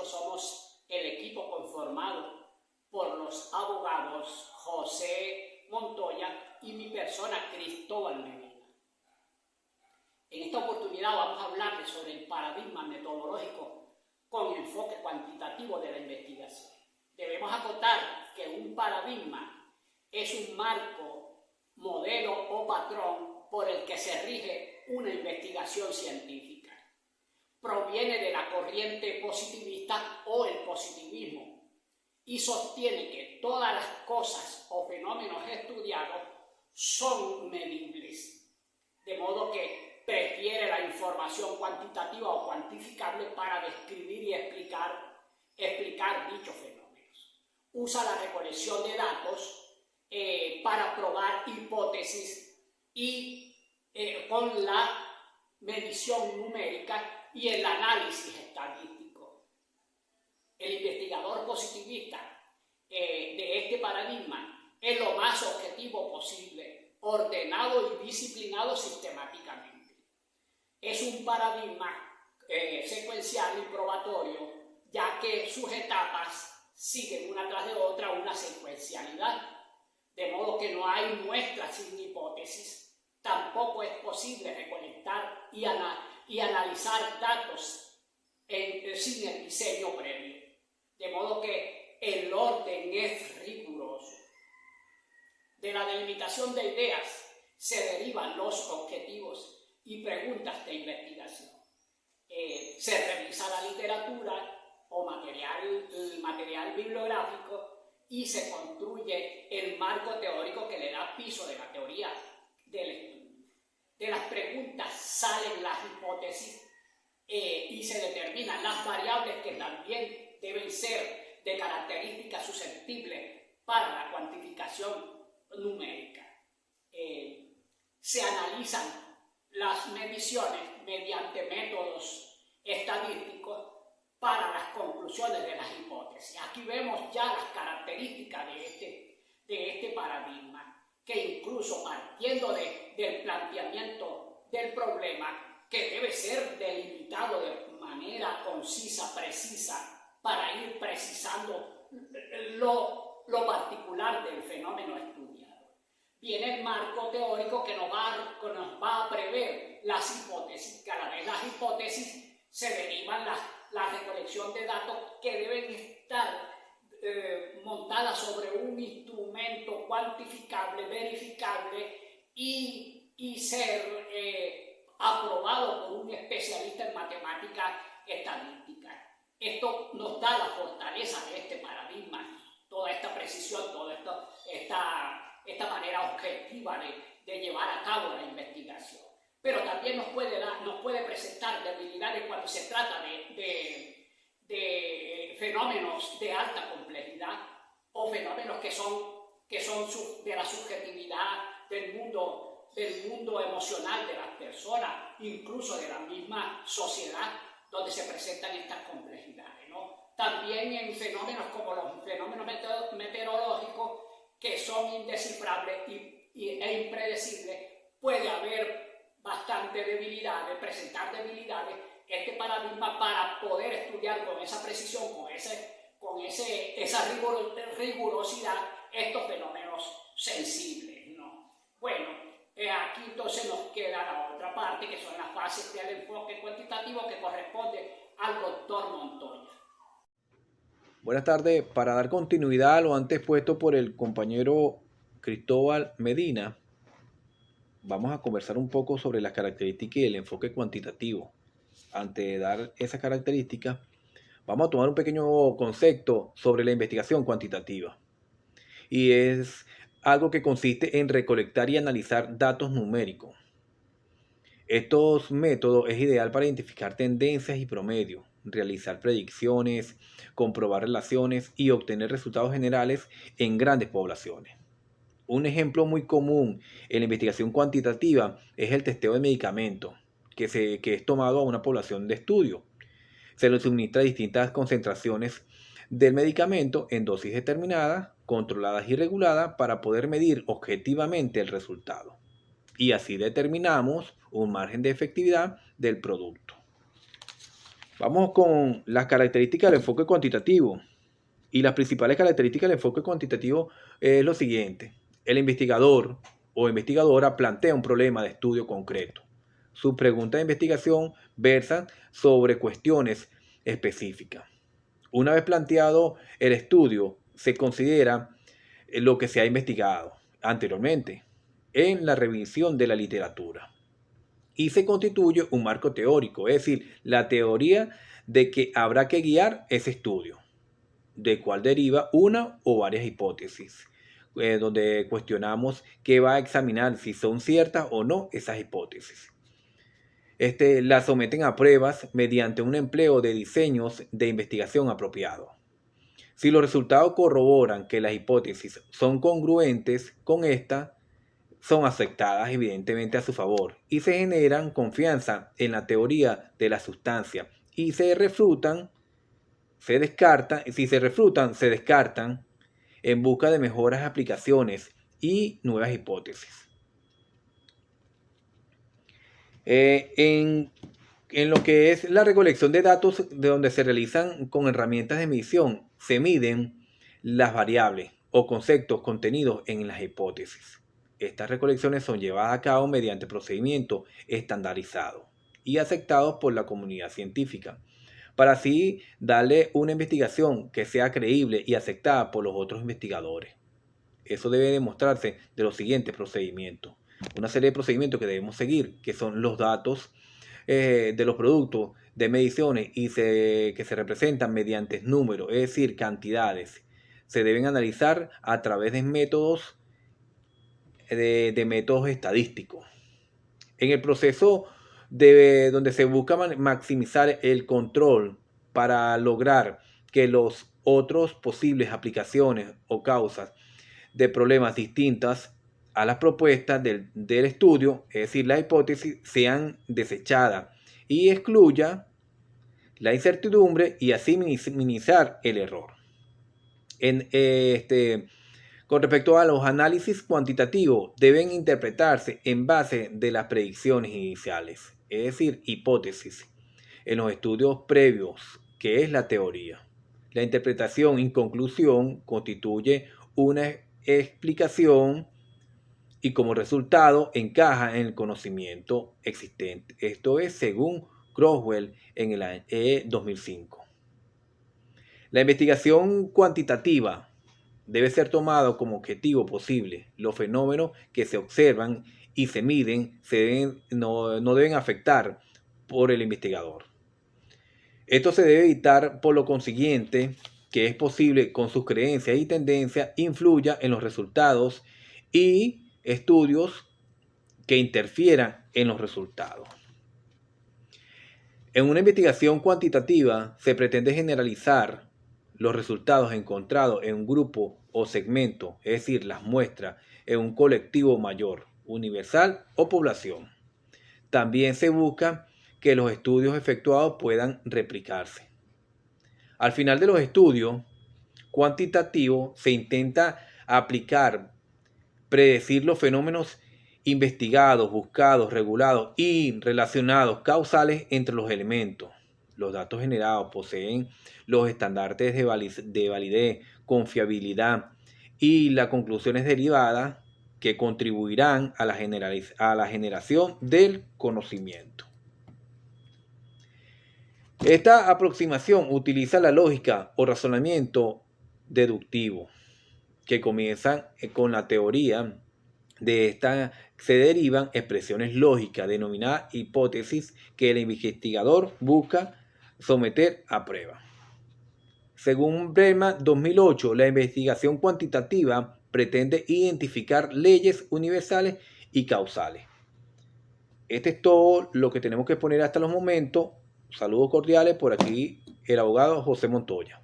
nosotros somos el equipo conformado por los abogados José Montoya y mi persona Cristóbal Medina. En esta oportunidad vamos a hablar sobre el paradigma metodológico con enfoque cuantitativo de la investigación. Debemos acotar que un paradigma es un marco, modelo o patrón por el que se rige una investigación científica. Proviene de la corriente positivista o el positivismo y sostiene que todas las cosas o fenómenos estudiados son medibles, de modo que prefiere la información cuantitativa o cuantificable para describir y explicar dichos fenómenos. Usa la recolección de datos para probar hipótesis y con la medición numérica y el análisis estadístico. El investigador positivista de este paradigma es lo más objetivo posible, ordenado y disciplinado sistemáticamente. Es un paradigma secuencial y probatorio, ya que sus etapas siguen una tras de otra una secuencialidad, de modo que no hay muestras sin hipótesis. Tampoco es posible recolectar y analizar datos sin el diseño previo, de modo que el orden es riguroso. De la delimitación de ideas se derivan los objetivos y preguntas de investigación. Se revisa la literatura o material bibliográfico y se construye el marco teórico que le da piso de la teoría del estudio. De las preguntas salen las hipótesis y se determinan las variables que también deben ser de características susceptibles para la cuantificación numérica. Se analizan las mediciones mediante métodos estadísticos para las conclusiones de las hipótesis. Aquí vemos ya las características de este paradigma, que incluso partiendo del planteamiento del problema, que debe ser delimitado de manera concisa, precisa, para ir precisando lo particular del fenómeno estudiado. Viene el marco teórico que nos va a prever las hipótesis, que a la vez las hipótesis se derivan la recolección de datos que deben estar montadas sobre un instrumento cuantificable, verificable y ser aprobado por un especialista en matemática estadística. Esto nos da la fortaleza de este paradigma, toda esta precisión, toda esta manera objetiva de llevar a cabo la investigación. Pero también nos puede presentar debilidades cuando se trata de fenómenos de alta complejidad o fenómenos que son de la subjetividad del mundo emocional de las personas, incluso de la misma sociedad donde se presentan estas complejidades, ¿no? También en fenómenos como los fenómenos meteorológicos, que son indescifrables e impredecibles, puede haber bastante debilidades, presentar debilidades. Este paradigma, para poder estudiar con esa precisión, con esa rigurosidad, estos fenómenos sensibles, ¿no? Bueno, aquí entonces nos queda la otra parte, que son las fases del enfoque cuantitativo, que corresponde al doctor Montoya. Buenas tardes. Para dar continuidad a lo antes puesto por el compañero Cristóbal Medina, vamos a conversar un poco sobre las características y el enfoque cuantitativo. Antes de dar esas características, vamos a tomar un pequeño concepto sobre la investigación cuantitativa. Y es algo que consiste en recolectar y analizar datos numéricos. Estos métodos es ideal para identificar tendencias y promedios, realizar predicciones, comprobar relaciones y obtener resultados generales en grandes poblaciones. Un ejemplo muy común en la investigación cuantitativa es el testeo de medicamentos, que es tomado a una población de estudio. Se le suministra distintas concentraciones del medicamento en dosis determinadas, controladas y reguladas para poder medir objetivamente el resultado. Y así determinamos un margen de efectividad del producto. Vamos con las características del enfoque cuantitativo. Y las principales características del enfoque cuantitativo es lo siguiente. El investigador o investigadora plantea un problema de estudio concreto. Sus preguntas de investigación versan sobre cuestiones específicas. Una vez planteado el estudio, se considera lo que se ha investigado anteriormente en la revisión de la literatura y se constituye un marco teórico, es decir, la teoría de que habrá que guiar ese estudio, de cual deriva una o varias hipótesis, donde cuestionamos qué va a examinar, si son ciertas o no esas hipótesis. Las someten a pruebas mediante un empleo de diseños de investigación apropiados. Si los resultados corroboran que las hipótesis son congruentes con esta, son aceptadas evidentemente a su favor y se generan confianza en la teoría de la sustancia y se descartan, se descartan en busca de mejores aplicaciones y nuevas hipótesis. En lo que es la recolección de datos, de donde se realizan con herramientas de medición, se miden las variables o conceptos contenidos en las hipótesis. Estas recolecciones son llevadas a cabo mediante procedimientos estandarizados y aceptados por la comunidad científica, para así darle una investigación que sea creíble y aceptada por los otros investigadores. Eso debe demostrarse de los siguientes procedimientos. Una serie de procedimientos que debemos seguir, que son los datos de los productos de mediciones que se representan mediante números, es decir, cantidades. Se deben analizar a través de métodos estadísticos. En el proceso donde se busca maximizar el control para lograr que los otros posibles aplicaciones o causas de problemas distintas a las propuestas del estudio, es decir, la hipótesis, sean desechadas y excluya la incertidumbre y así minimizar el error. Con respecto a los análisis cuantitativos, deben interpretarse en base de las predicciones iniciales, es decir, hipótesis, en los estudios previos, que es la teoría. La interpretación en conclusión constituye una explicación y como resultado encaja en el conocimiento existente. Esto es según Croswell en el año 2005. La investigación cuantitativa debe ser tomado como objetivo posible. Los fenómenos que se observan y se miden no deben afectar por el investigador. Esto se debe evitar, por lo consiguiente, que es posible con sus creencias y tendencias influya en los resultados y estudios que interfieran en los resultados. En una investigación cuantitativa se pretende generalizar los resultados encontrados en un grupo o segmento, es decir, las muestras, en un colectivo mayor, universal o población. También se busca que los estudios efectuados puedan replicarse. Al final de los estudios cuantitativos se intenta predecir los fenómenos investigados, buscados, regulados y relacionados causales entre los elementos. Los datos generados poseen los estándares de validez, confiabilidad y las conclusiones derivadas que contribuirán a la generación del conocimiento. Esta aproximación utiliza la lógica o razonamiento deductivo, que comienzan con la teoría. De esta se derivan expresiones lógicas denominadas hipótesis que el investigador busca someter a prueba. Según Bellman 2008, la investigación cuantitativa pretende identificar leyes universales y causales. Este es todo lo que tenemos que poner hasta los momentos. Saludos cordiales, por aquí el abogado José Montoya.